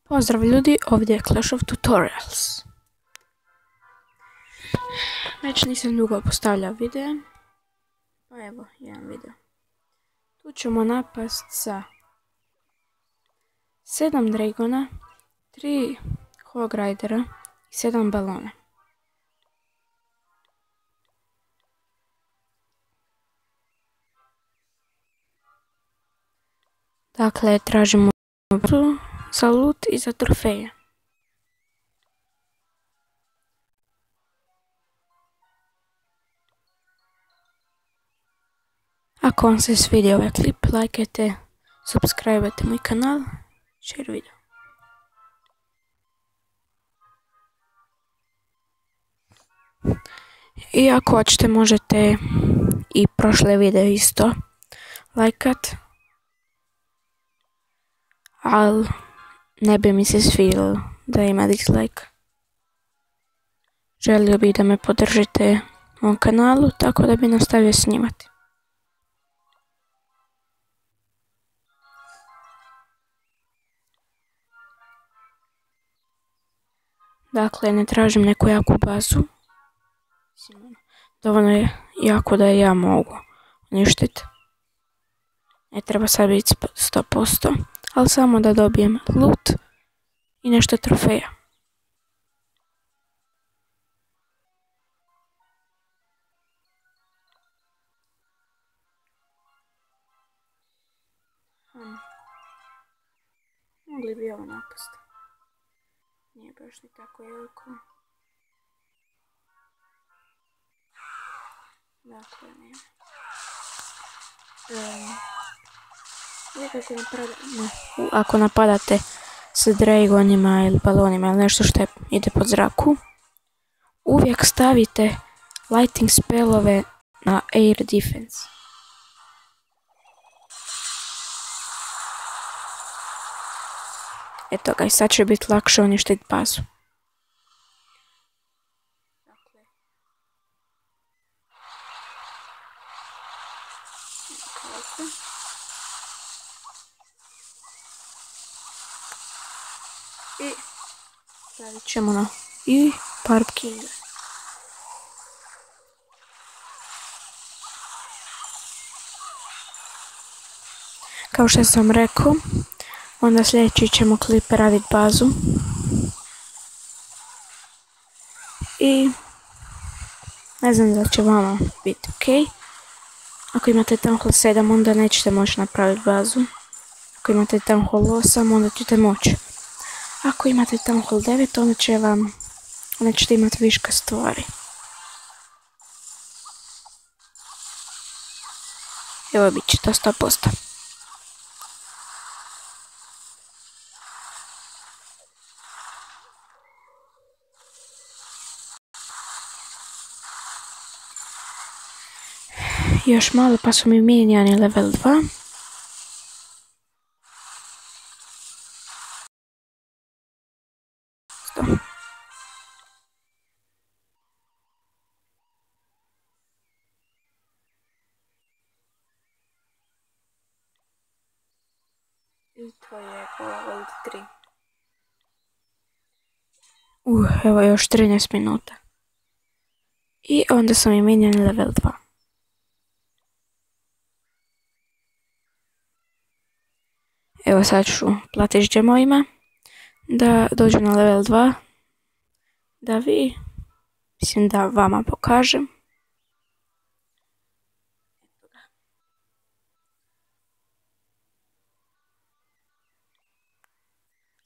Pozdrav ljudi, ovdje je Clash of Tutorials. Već nisam dugo postavljao videa, pa evo jedan video. Tu ćemo napast sa 7 dragona, 3 hog ridera i 7 balona. Dakle, tražimo za loot i za trofeje. Ako vam se svidio ovaj klip, lajkajte, subscribe-ajte moj kanal, share video. I ako hoćete možete i prošle video isto lajkat, ali ne bi mi se svidjelo da ima dislike. Želio bih da me podržite u ovom kanalu, tako da bi nastavio snimati. Dakle, ne tražim neku jaku bazu. Dovoljno je jako da ja mogu uništiti. Ne treba sad biti 100%, ali samo da dobijem loot i nešto trofeja. Mogli bi ovo napast. Nije baš ni tako jako. Dakle, nema. Ako napadate s dragonima ili balonima ili nešto što ide pod zraku, uvijek stavite lighting spellove na air defense. Eto ga, i sad će biti lakše uništiti bazu. I stavit ćemo na i parkinga. Kao što sam rekao, onda sljedeći ćemo klip raditi bazu. I ne znam da će vama biti ok. Ako imate Town Hall 7 onda nećete moći napraviti bazu. Ako imate Town Hall 8 onda ćete moći. Ako imate Town Hall 9 onda ćete imati viška stvari. Evo bit će to 100%. Još malo pa su mi minijani level 2. I to je level 3. Evo još 13 minuta. I onda su mi minijani level 2. Evo sad ću platiti džemovima da dođu na level 2, da vama pokažem.